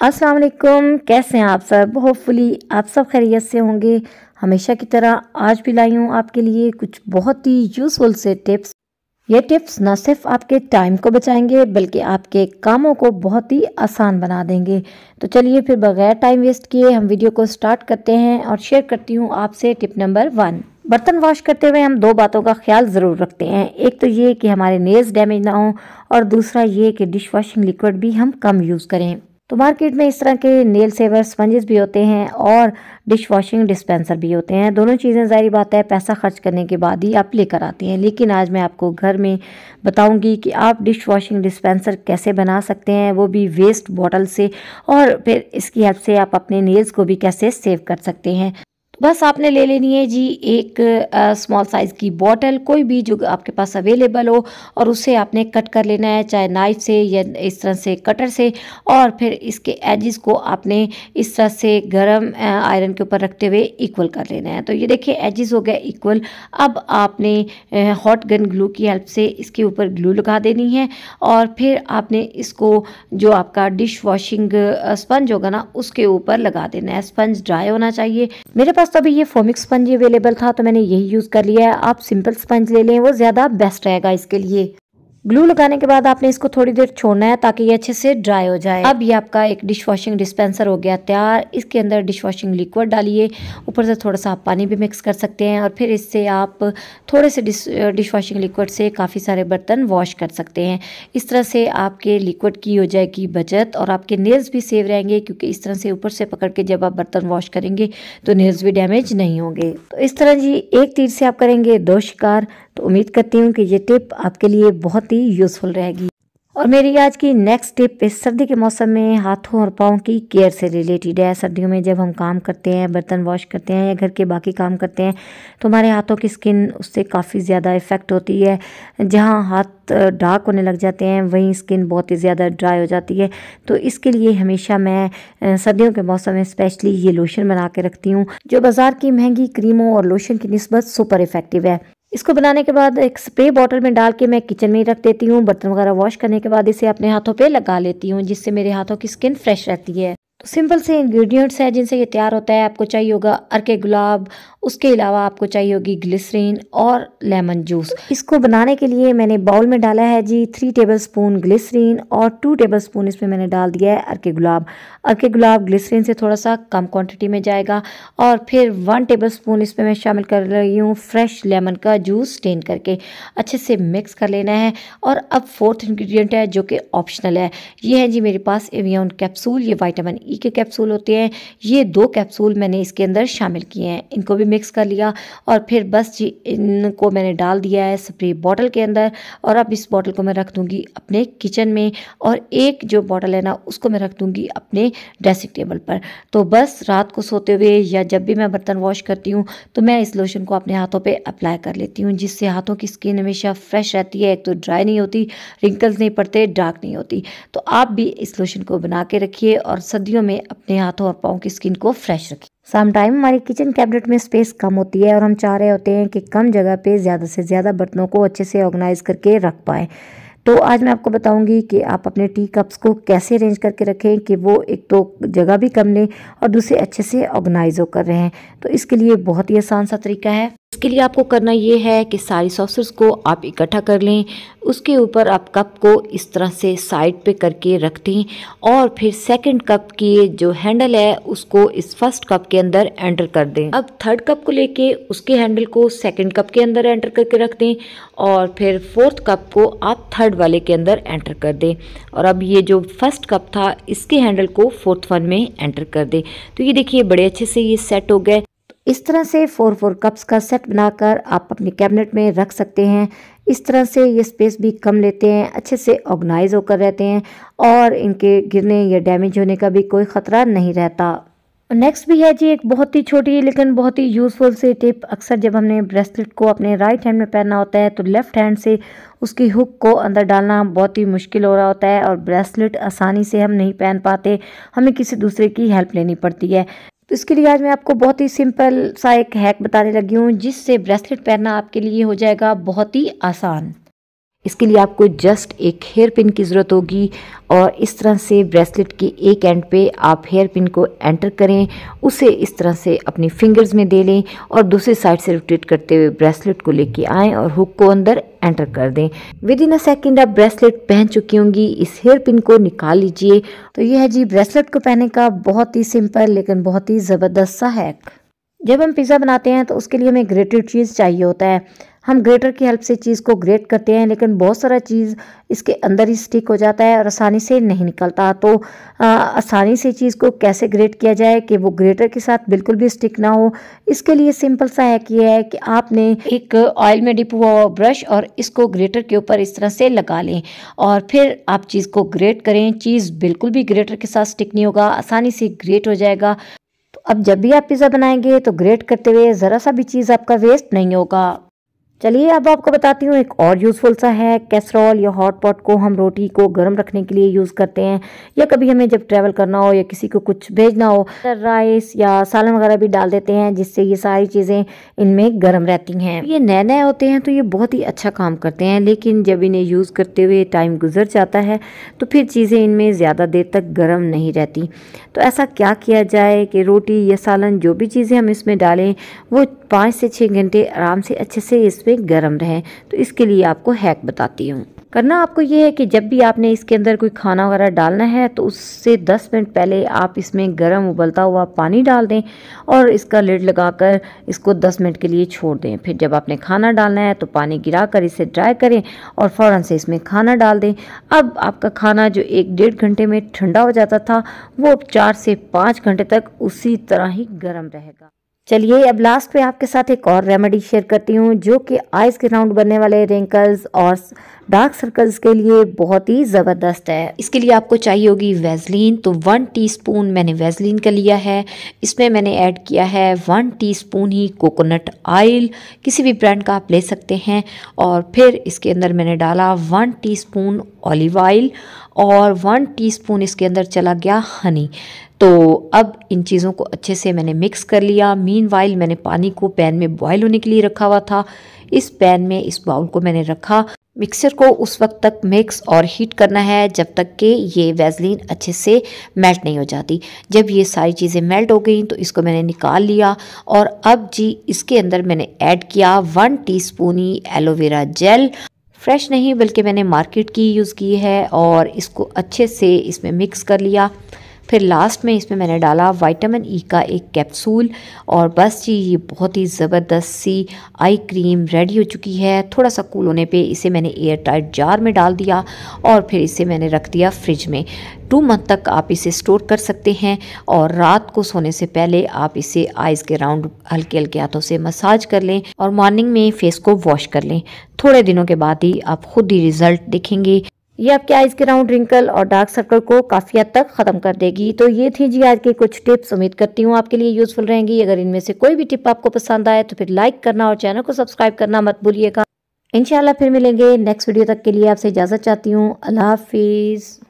अस्सलाम वालेकुम, कैसे हैं आप सब। होपफुली आप सब खैरियत से होंगे। हमेशा की तरह आज भी लाई हूँ आपके लिए कुछ बहुत ही यूज़फुल से टिप्स। ये टिप्स न सिर्फ आपके टाइम को बचाएंगे बल्कि आपके कामों को बहुत ही आसान बना देंगे। तो चलिए फिर बगैर टाइम वेस्ट किए हम वीडियो को स्टार्ट करते हैं और शेयर करती हूँ आपसे टिप नंबर 1। बर्तन वॉश करते हुए हम दो बातों का ख्याल ज़रूर रखते हैं। एक तो ये कि हमारे नेल्स डैमेज ना हो और दूसरा ये कि डिश वॉशिंग लिक्विड भी हम कम यूज़ करें। तो मार्केट में इस तरह के नेल सेवर स्पंजेस भी होते हैं और डिश वॉशिंग डिस्पेंसर भी होते हैं। दोनों चीज़ें ज़ाहिर बात है पैसा खर्च करने के बाद ही आप लेकर आती हैं, लेकिन आज मैं आपको घर में बताऊंगी कि आप डिश वॉशिंग डिस्पेंसर कैसे बना सकते हैं, वो भी वेस्ट बॉटल से, और फिर इसकी हेल्प से आप अपने नेल्स को भी कैसे सेव कर सकते हैं। बस आपने ले लेनी है जी एक स्मॉल साइज़ की बॉटल, कोई भी जो आपके पास अवेलेबल हो, और उसे आपने कट कर लेना है, चाहे नाइफ से या इस तरह से कटर से। और फिर इसके एजेस को आपने इस तरह से गरम आयरन के ऊपर रखते हुए इक्वल कर लेना है। तो ये देखिए एजेस हो गए इक्वल। अब आपने हॉट गन ग्लू की हेल्प से इसके ऊपर ग्लू लगा देनी है और फिर आपने इसको जो आपका डिश वॉशिंग स्पंज होगा ना उसके ऊपर लगा देना है। स्पंज ड्राई होना चाहिए। मेरे पास तो अभी ये फोमिक स्पंज अवेलेबल था तो मैंने यही यूज़ कर लिया है। आप सिंपल स्पंज ले लें, वो ज़्यादा बेस्ट रहेगा इसके लिए। ग्लू लगाने के बाद आपने इसको थोड़ी देर छोड़ना है ताकि ये अच्छे से ड्राई हो जाए। अब ये आपका एक डिश वॉशिंग डिस्पेंसर हो गया तैयार। इसके अंदर डिश वॉशिंग लिक्विड डालिए, ऊपर से थोड़ा सा आप पानी भी मिक्स कर सकते हैं और फिर इससे आप थोड़े से डिश वॉशिंग लिक्विड से काफ़ी सारे बर्तन वॉश कर सकते हैं। इस तरह से आपके लिक्विड की हो जाएगी बचत और आपके नेल्स भी सेव रहेंगे, क्योंकि इस तरह से ऊपर से पकड़ के जब आप बर्तन वॉश करेंगे तो नेल्स भी डैमेज नहीं होंगे। तो इस तरह जी एक तीर से आप करेंगे दो शिकार। तो उम्मीद करती हूँ कि ये टिप आपके लिए बहुत ही यूज़फुल रहेगी। और मेरी आज की नेक्स्ट टिप इस सर्दी के मौसम में हाथों और पाँव की केयर से रिलेटेड है। सर्दियों में जब हम काम करते हैं, बर्तन वॉश करते हैं या घर के बाकी काम करते हैं, तो हमारे हाथों की स्किन उससे काफ़ी ज़्यादा इफ़ेक्ट होती है। जहाँ हाथ डार्क होने लग जाते हैं वहीं स्किन बहुत ही ज़्यादा ड्राई हो जाती है। तो इसके लिए हमेशा मैं सर्दियों के मौसम में स्पेशली ये लोशन बना के रखती हूँ, जो बाज़ार की महंगी क्रीमों और लोशन की निस्बत सुपर इफ़ेक्टिव है। इसको बनाने के बाद एक स्प्रे बॉटल में डाल के मैं किचन में ही रख देती हूँ। बर्तन वगैरह वॉश करने के बाद इसे अपने हाथों पे लगा लेती हूँ, जिससे मेरे हाथों की स्किन फ्रेश रहती है। तो सिंपल से इंग्रेडिएंट्स है जिनसे ये तैयार होता है। आपको चाहिए होगा अर्के गुलाब, उसके अलावा आपको चाहिए होगी ग्लिसरीन और लेमन जूस। इसको बनाने के लिए मैंने बाउल में डाला है जी 3 टेबलस्पून ग्लिसरीन और 2 टेबलस्पून इसमें मैंने डाल दिया है अर्के गुलाब। अर्के गुलाब ग्लिसरीन से थोड़ा सा कम क्वांटिटी में जाएगा। और फिर 1 टेबलस्पून इसमें मैं शामिल कर रही हूँ फ्रेश लेमन का जूस स्टेन करके। अच्छे से मिक्स कर लेना है। और अब फोर्थ इंग्रेडिएंट है जो कि ऑप्शनल है। ये है जी मेरे पास एवियन कैप्सूल। ये विटामिन ई के कैप्सूल होते हैं। ये 2 कैप्सूल मैंने इसके अंदर शामिल किए हैं। इनको भी मिक्स कर लिया और फिर बस जी इनको मैंने डाल दिया है स्प्रे बॉटल के अंदर। और अब इस बॉटल को मैं रख दूंगी अपने किचन में और एक जो बॉटल है ना उसको मैं रख दूंगी अपने ड्रेसिंग टेबल पर। तो बस रात को सोते हुए या जब भी मैं बर्तन वॉश करती हूँ तो मैं इस लोशन को अपने हाथों पे अप्लाई कर लेती हूँ, जिससे हाथों की स्किन हमेशा फ्रेश रहती है। एक तो ड्राई नहीं होती, रिंकल्स नहीं पड़ते, डार्क नहीं होती। तो आप भी इस लोशन को बना के रखिए और सर्दियों में अपने हाथों और पाँव की स्किन को फ्रेश रखिए। सम टाइम हमारी किचन कैबिनेट में स्पेस कम होती है और हम चाह रहे होते हैं कि कम जगह पे ज़्यादा से ज़्यादा बर्तनों को अच्छे से ऑर्गेनाइज करके रख पाएँ। तो आज मैं आपको बताऊंगी कि आप अपने टी कप्स को कैसे अरेंज करके रखें कि वो एक तो जगह भी कम लें और दूसरे अच्छे से ऑर्गेनाइज होकर रहें। तो इसके लिए बहुत ही आसान सा तरीका है। इसके लिए आपको करना ये है कि सारी सॉसेस को आप इकट्ठा कर लें। उसके ऊपर आप कप को इस तरह से साइड पे करके रख दें और फिर सेकंड कप की जो हैंडल है उसको इस फर्स्ट कप के अंदर एंटर कर दें। अब थर्ड कप को लेके उसके हैंडल को सेकंड कप के अंदर एंटर करके रख दें और फिर फोर्थ कप को आप थर्ड वाले के अंदर एंटर कर दें। और अब ये जो फर्स्ट कप था इसके हैंडल को फोर्थ वन में एंटर कर दें। तो ये देखिए बड़े अच्छे से ये सेट हो गए। इस तरह से 4 कप्स का सेट बनाकर आप अपने कैबिनेट में रख सकते हैं। इस तरह से ये स्पेस भी कम लेते हैं, अच्छे से ऑर्गेनाइज होकर रहते हैं और इनके गिरने या डैमेज होने का भी कोई ख़तरा नहीं रहता। नेक्स्ट भी है जी एक बहुत ही छोटी लेकिन बहुत ही यूज़फुल सी टिप। अक्सर जब हमने ब्रेसलेट को अपने राइट हैंड में पहनना होता है तो लेफ़्ट हैंड से उसकी हुक को अंदर डालना बहुत ही मुश्किल हो रहा होता है और ब्रेसलेट आसानी से हम नहीं पहन पाते, हमें किसी दूसरे की हेल्प लेनी पड़ती है। तो इसके लिए आज मैं आपको बहुत ही सिंपल सा एक हैक बताने लगी हूँ, जिससे ब्रेसलेट पहनना आपके लिए हो जाएगा बहुत ही आसान। इसके लिए आपको जस्ट एक हेयर पिन की ज़रूरत होगी और इस तरह से ब्रेसलेट के एक एंड पे आप हेयर पिन को एंटर करें, उसे इस तरह से अपनी फिंगर्स में दे लें और दूसरी साइड से रोटेट करते हुए ब्रेसलेट को लेके आएँ और हुक को अंदर एंटर कर दें। विद इन अ सेकेंड आप ब्रेसलेट पहन चुकी होंगी। इस हेयर पिन को निकाल लीजिए। तो ये है जी ब्रेसलेट को पहनने का बहुत ही सिंपल लेकिन बहुत ही ज़बरदस्त सा हैक। जब हम पिज़्ज़ा बनाते हैं तो उसके लिए हमें ग्रेटेड चीज़ चाहिए होता है। हम ग्रेटर की हेल्प से चीज़ को ग्रेट करते हैं, लेकिन बहुत सारा चीज़ इसके अंदर ही स्टिक हो जाता है और आसानी से नहीं निकलता। तो आसानी से चीज़ को कैसे ग्रेट किया जाए कि वो ग्रेटर के साथ बिल्कुल भी स्टिक ना हो, इसके लिए सिंपल सा हैक ये है कि आपने एक ऑयल में डिप हुआ ब्रश और इसको ग्रेटर के ऊपर इस तरह से लगा लें और फिर आप चीज़ को ग्रेट करें। चीज़ बिल्कुल भी ग्रेटर के साथ स्टिक नहीं होगा, आसानी से ग्रेट हो जाएगा। तो अब जब भी आप पिज़्ज़ा बनाएंगे तो ग्रेट करते हुए ज़रा सा भी चीज़ आपका वेस्ट नहीं होगा। चलिए अब आपको बताती हूँ एक और यूज़फुल सा है। कैसरोल या हॉट पॉट को हम रोटी को गर्म रखने के लिए यूज़ करते हैं, या कभी हमें जब ट्रैवल करना हो या किसी को कुछ भेजना हो, राइस या सालन वगैरह भी डाल देते हैं जिससे ये सारी चीज़ें इनमें गर्म रहती हैं। ये नए नए होते हैं तो ये बहुत ही अच्छा काम करते हैं, लेकिन जब इन्हें यूज़ करते हुए टाइम गुजर जाता है तो फिर चीज़ें इनमें ज़्यादा देर तक गर्म नहीं रहती। तो ऐसा क्या किया जाए कि रोटी या सालन जो भी चीज़ें हम इसमें डालें वो 5 से 6 घंटे आराम से अच्छे से इसमें गर्म रहें। तो इसके लिए आपको हैक बताती हूँ। करना आपको ये है कि जब भी आपने इसके अंदर कोई खाना वगैरह डालना है तो उससे 10 मिनट पहले आप इसमें गर्म उबलता हुआ पानी डाल दें और इसका लिड लगाकर इसको 10 मिनट के लिए छोड़ दें। फिर जब आपने खाना डालना है तो पानी गिराकर इसे ड्राई करें और फ़ौरन से इसमें खाना डाल दें। अब आपका खाना जो 1-1.5 घंटे में ठंडा हो जाता था वो 4 से 5 घंटे तक उसी तरह ही गर्म रहेगा। चलिए अब लास्ट पे आपके साथ एक और रेमेडी शेयर करती हूँ जो कि आइज़ के राउंड बनने वाले रिंकल्स और डार्क सर्कल्स के लिए बहुत ही ज़बरदस्त है। इसके लिए आपको चाहिए होगी वैसलीन। तो 1 टीस्पून मैंने वैसलीन का लिया है। इसमें मैंने ऐड किया है 1 टीस्पून ही कोकोनट ऑयल, किसी भी ब्रांड का आप ले सकते हैं। और फिर इसके अंदर मैंने डाला 1 टीस्पून ऑलिव ऑयल और 1 टीस्पून इसके अंदर चला गया हनी। तो अब इन चीज़ों को अच्छे से मैंने मिक्स कर लिया। मीनवाइल मैंने पानी को पैन में बॉयल होने के लिए रखा हुआ था। इस पैन में इस बाउल को मैंने रखा। मिक्सर को उस वक्त तक मिक्स और हीट करना है जब तक कि ये वैसलीन अच्छे से मेल्ट नहीं हो जाती। जब ये सारी चीज़ें मेल्ट हो गई तो इसको मैंने निकाल लिया और अब जी इसके अंदर मैंने ऐड किया 1 टीस्पून ही एलोवेरा जेल। फ्रेश नहीं बल्कि मैंने मार्केट की यूज़ की है और इसको अच्छे से इसमें मिक्स कर लिया। फिर लास्ट में इसमें मैंने डाला विटामिन ई का एक कैप्सूल और बस जी ये बहुत ही ज़बरदस्त सी आई क्रीम रेडी हो चुकी है। थोड़ा सा कूल होने पे इसे मैंने एयर टाइट जार में डाल दिया और फिर इसे मैंने रख दिया फ्रिज में। 2 मंथ तक आप इसे स्टोर कर सकते हैं और रात को सोने से पहले आप इसे आइज़ के राउंड हल्के हल्के हाथों से मसाज कर लें और मॉर्निंग में फेस को वॉश कर लें। थोड़े दिनों के बाद ही आप खुद ही रिजल्ट देखेंगे। ये आपके आइज़ के राउंड रिंकल और डार्क सर्कल को काफ़ी हद तक ख़त्म कर देगी। तो ये थी जी आज की कुछ टिप्स। उम्मीद करती हूँ आपके लिए यूज़फुल रहेंगी। अगर इनमें से कोई भी टिप आपको पसंद आए तो फिर लाइक करना और चैनल को सब्सक्राइब करना मत भूलिएगा। इंशाल्लाह फिर मिलेंगे नेक्स्ट वीडियो। तक के लिए आपसे इजाज़त चाहती हूँ। अल्लाह हाफिज़।